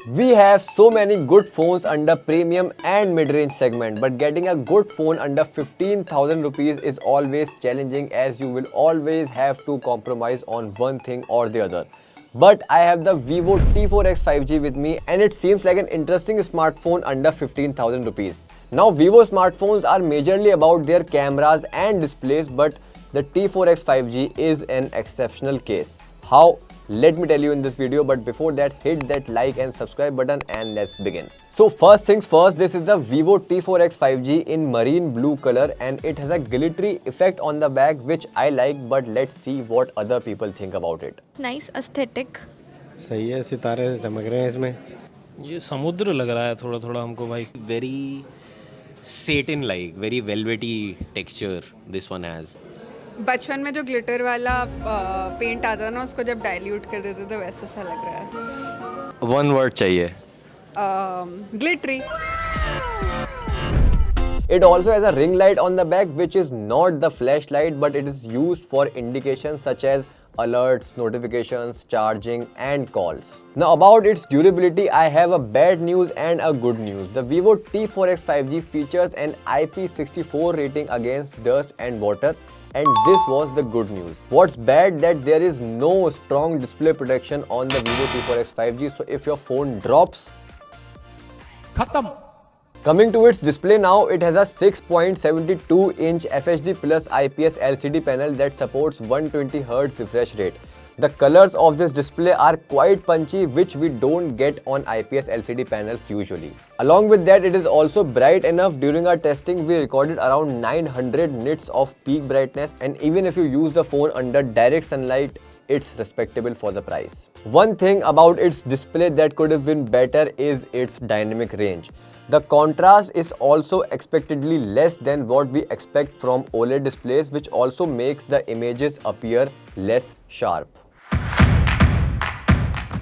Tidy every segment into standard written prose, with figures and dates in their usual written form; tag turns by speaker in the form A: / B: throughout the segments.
A: We have so many good phones under premium and mid-range segment, but getting a good phone under 15,000 rupees is always challenging as you will always have to compromise on one thing or the other. But I have the Vivo T4X 5G with me and it seems like an interesting smartphone under 15,000 rupees. Now Vivo smartphones are majorly about their cameras and displays, but the T4X 5G is an exceptional case. How? Let me tell you in this video, but before that hit that like and subscribe button and let's begin. So first things first, this is the Vivo T4X 5G in marine blue color and it has a glittery effect on the back which I like, but let's see what other people think about it.
B: Nice aesthetic.
C: सही है, सितारे चमक रहे हैं इसमें.
D: ये समुद्र लग रहा है थोड़ा थोड़ा हमको भाई.
E: Very satin like, very velvety texture this one has.
F: बचपन में जो ग्लिटर वाला पेंट आता था ना, उसको जब डाइल्यूट कर देते थे वैसा सा लग रहा है.
E: One word चाहिए.
F: Glittery.
A: It also has a ring light on the back which is not the flashlight, but it is used for indications such as alerts, notifications, charging and calls. Now about its durability, I have a bad news and a good news. The Vivo T4X 5G features an IP64 rating against dust and water, and this was the good news. What's bad that there is no strong display protection on the Vivo T4X 5G, so if your phone drops,
G: खत्म.
A: coming to its display now, it has a 6.72-inch FHD Plus IPS LCD panel that supports 120Hz refresh rate. The colors of this display are quite punchy, which we don't get on IPS LCD panels usually. Along with that, it is also bright enough. During our testing, we recorded around 900 nits of peak brightness, and even if you use the phone under direct sunlight, it's respectable for the price. One thing about its display that could have been better is its dynamic range. The contrast is also expectedly less than what we expect from OLED displays, which also makes the images appear less sharp.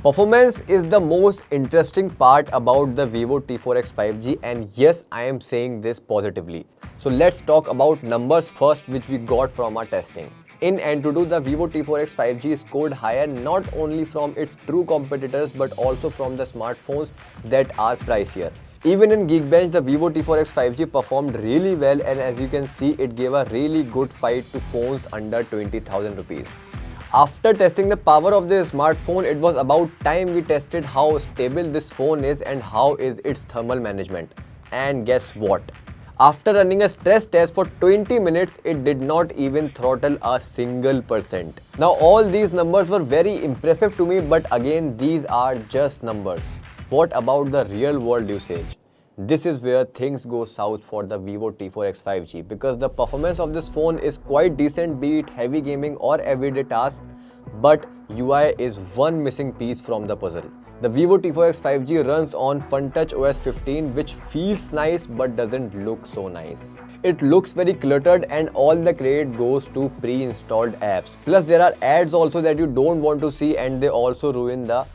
A: Performance is the most interesting part about the Vivo T4X 5G, and yes, I am saying this positively. So let's talk about numbers first, which we got from our testing. In AnTuTu, the Vivo T4X 5G scored higher not only from its true competitors but also from the smartphones that are pricier. Even in Geekbench, the Vivo T4X 5G performed really well, and as you can see, it gave a really good fight to phones under 20,000 rupees. After testing the power of this smartphone, it was about time we tested how stable this phone is and how is its thermal management. And guess what? After running a stress test for 20 minutes, it did not even throttle a single percent. Now all these numbers were very impressive to me, but again, these are just numbers. What about the real world usage? This is where things go south for the Vivo T4X 5G, because the performance of this phone is quite decent, be it heavy gaming or everyday tasks, but UI is one missing piece from the puzzle. The Vivo T4X 5G runs on FunTouch OS 15, which feels nice but doesn't look so nice. It looks very cluttered and all the credit goes to pre-installed apps. Plus there are ads also that you don't want to see, and they also ruin the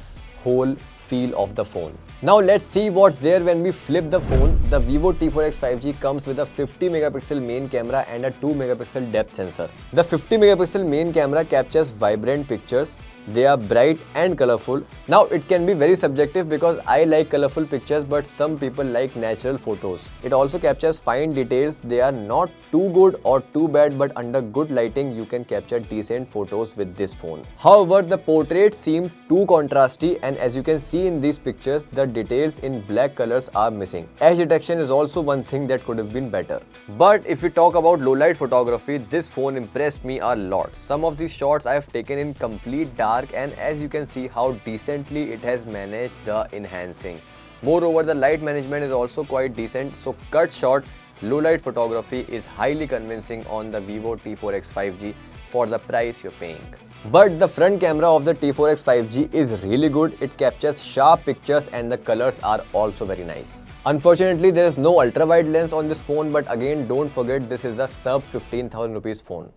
A: whole feel of the phone. Now let's see what's there when we flip the phone. The Vivo T4X 5G comes with a 50 megapixel main camera and a 2 megapixel depth sensor. The 50 megapixel main camera captures vibrant pictures. They are bright and colorful. Now it can be very subjective because I like colorful pictures, but some people like natural photos. It also captures fine details. They are not too good or too bad, but under good lighting you can capture decent photos with this phone. However, the portraits seem too contrasty, and as you can see in these pictures, the details in black colors are missing. Edge detection is also one thing that could have been better. But if we talk about low light photography, this phone impressed me a lot. Some of these shots I have taken in complete dark, and as you can see how decently it has managed the enhancing. Moreover, the light management is also quite decent, so cut short, low light photography is highly convincing on the Vivo T4X 5G for the price you're paying. But the front camera of the T4X 5G is really good. It captures sharp pictures and the colors are also very nice. Unfortunately, there is no ultra wide lens on this phone, but again, don't forget this is a sub 15,000 rupees phone.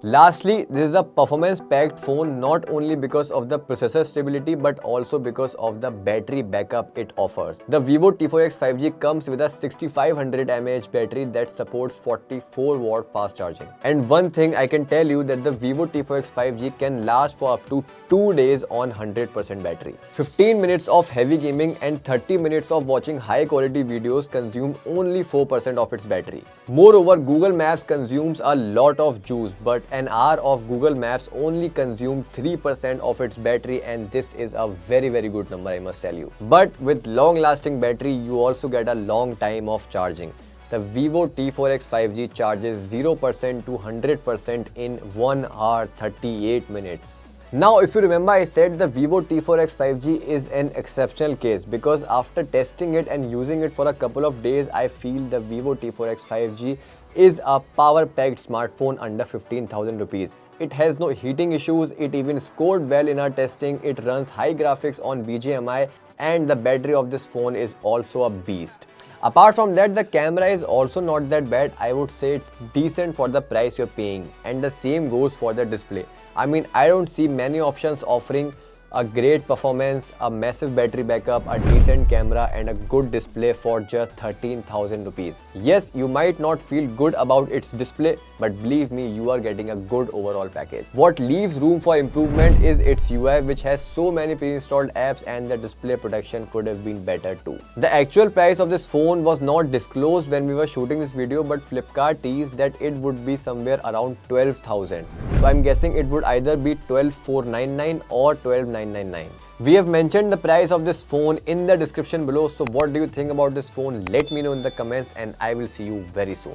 A: Lastly, this is a performance-packed phone not only because of the processor stability but also because of the battery backup it offers. The Vivo T4X 5G comes with a 6500 mAh battery that supports 44-watt fast charging. And one thing I can tell you that the Vivo T4X 5G can last for up to 2 days on 100% battery. 15 minutes of heavy gaming and 30 minutes of watching high-quality videos consume only 4% of its battery. Moreover, Google Maps consumes a lot of juice, but an hour of Google Maps only consumed 3% of its battery, and this is a very good number, I must tell you. But with long lasting battery, you also get a long time of charging. The Vivo T4X 5G charges 0% to 100% in 1 hour 38 minutes. Now, if you remember, I said the Vivo T4X 5G is an exceptional case because after testing it and using it for a couple of days, I feel the Vivo T4X 5G is a power-packed smartphone under 15,000 rupees. It has no heating issues, it even scored well in our testing, it runs high graphics on BGMI, and the battery of this phone is also a beast. Apart from that, the camera is also not that bad. I would say it's decent for the price you're paying, and the same goes for the display. I mean, I don't see many options offering a great performance, a massive battery backup, a decent camera and a good display for just 13,000 rupees. Yes, you might not feel good about its display, but believe me, you are getting a good overall package. What leaves room for improvement is its UI, which has so many pre-installed apps, and the display protection could have been better too. The actual price of this phone was not disclosed when we were shooting this video, but Flipkart teased that it would be somewhere around 12,000. So I'm guessing it would either be 12,499 or 12,999. We have mentioned the price of this phone in the description below. So what do you think about this phone? Let me know in the comments, and I will see you very soon.